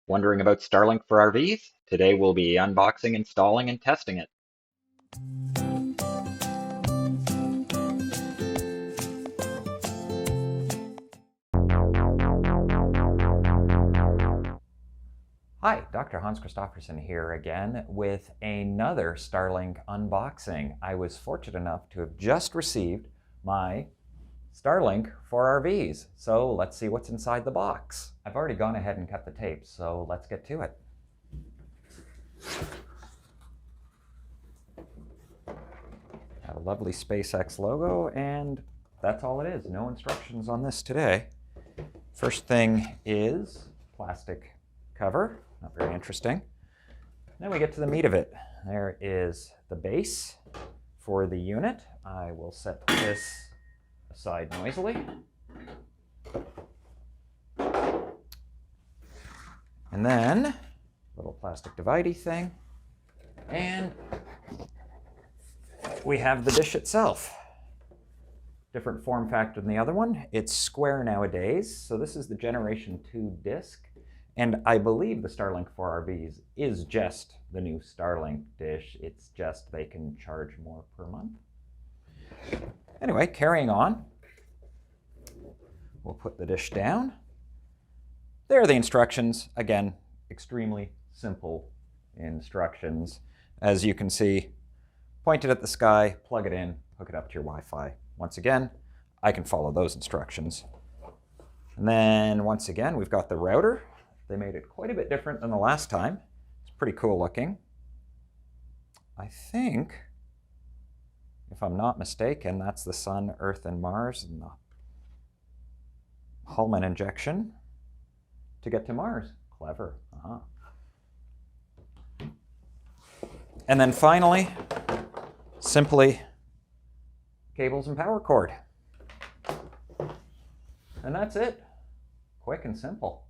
Wondering about Starlink for RVs? Today we'll be unboxing, installing, and testing it. Hi, Dr. Hans Christofferson here again with another Starlink unboxing. I was fortunate enough to have just received my Starlink for RVs, so let's see what's inside the box. I've already gone ahead and cut the tape, so let's get to it. Have a lovely SpaceX logo, and that's all it is. No instructions on this today. First thing is plastic cover. Not very interesting. Then we get to the meat of it. There is the base for the unit. I will set this aside noisily. And then a little plastic dividey thing. And we have the dish itself. Different form factor than the other one. It's square nowadays, so this is the Generation 2 disc. And I believe the Starlink for RVs is just the new Starlink dish. It's just they can charge more per month. Anyway, carrying on. We'll put the dish down. There are the instructions. Again, extremely simple instructions. As you can see, point it at the sky, plug it in, hook it up to your Wi-Fi. Once again, I can follow those instructions. And then once again, we've got the router. They made it quite a bit different than the last time. It's pretty cool looking. I think, if I'm not mistaken, that's the Sun, Earth, and Mars, and the Hallman injection to get to Mars. Clever. And then finally, simply cables and power cord. And that's it. Quick and simple.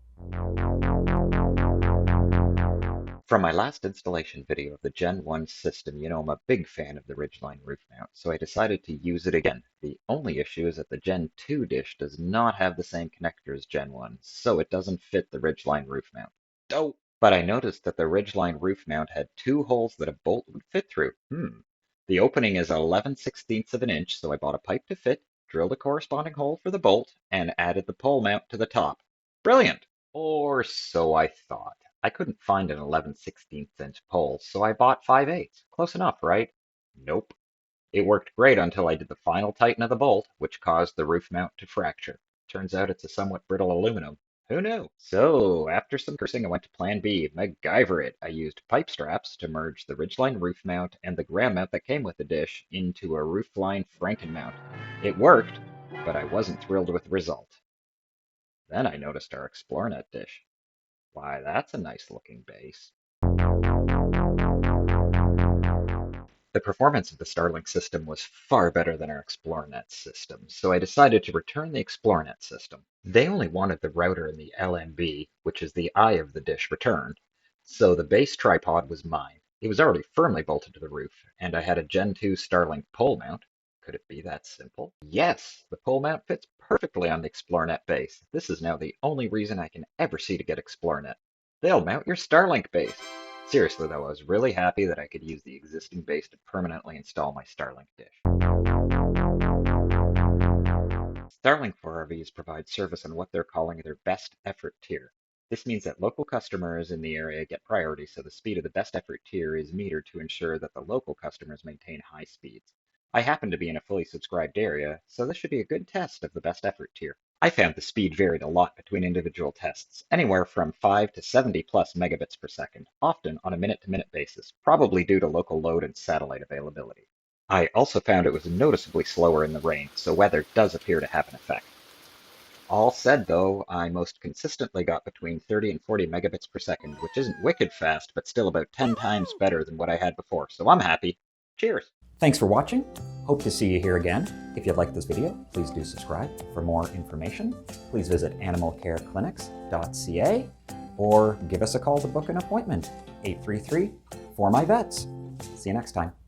From my last installation video of the Gen 1 system, you know I'm a big fan of the Ridgeline roof mount, so I decided to use it again. The only issue is that the Gen 2 dish does not have the same connector as Gen 1, so it doesn't fit the Ridgeline roof mount. Dope! But I noticed that the Ridgeline roof mount had two holes that a bolt would fit through. The opening is 11/16 of an inch, so I bought a pipe to fit, drilled a corresponding hole for the bolt, and added the pole mount to the top. Brilliant! Or so I thought. I couldn't find an 11/16 inch pole, so I bought 5/8. Close enough, right? Nope. It worked great until I did the final tighten of the bolt, which caused the roof mount to fracture. Turns out it's a somewhat brittle aluminum. Who knew? So, after some cursing, I went to plan B, MacGyver it. I used pipe straps to merge the Ridgeline roof mount and the ground mount that came with the dish into a roofline Franken mount. It worked, but I wasn't thrilled with the result. Then I noticed our ExploreNet dish. Why, that's a nice looking base. The performance of the Starlink system was far better than our ExploreNet system, so I decided to return the ExploreNet system. They only wanted the router and the LMB, which is the eye of the dish, returned, so the base tripod was mine. It was already firmly bolted to the roof, and I had a Gen 2 Starlink pole mount. Could it be that simple? Yes, the pole mount fits perfectly on the ExploreNet base. This is now the only reason I can ever see to get ExploreNet. They'll mount your Starlink base. Seriously though, I was really happy that I could use the existing base to permanently install my Starlink dish. Starlink for RVs provides service on what they're calling their best effort tier. This means that local customers in the area get priority, so the speed of the best effort tier is metered to ensure that the local customers maintain high speeds. I happen to be in a fully subscribed area, so this should be a good test of the best effort tier. I found the speed varied a lot between individual tests, anywhere from 5 to 70 plus megabits per second, often on a minute-to-minute basis, probably due to local load and satellite availability. I also found it was noticeably slower in the rain, so weather does appear to have an effect. All said though, I most consistently got between 30 and 40 megabits per second, which isn't wicked fast, but still about 10 times better than what I had before, so I'm happy. Cheers! Thanks for watching. Hope to see you here again. If you liked this video, please do subscribe. For more information, please visit animalcareclinics.ca or give us a call to book an appointment, 833-4MY-VETS. See you next time.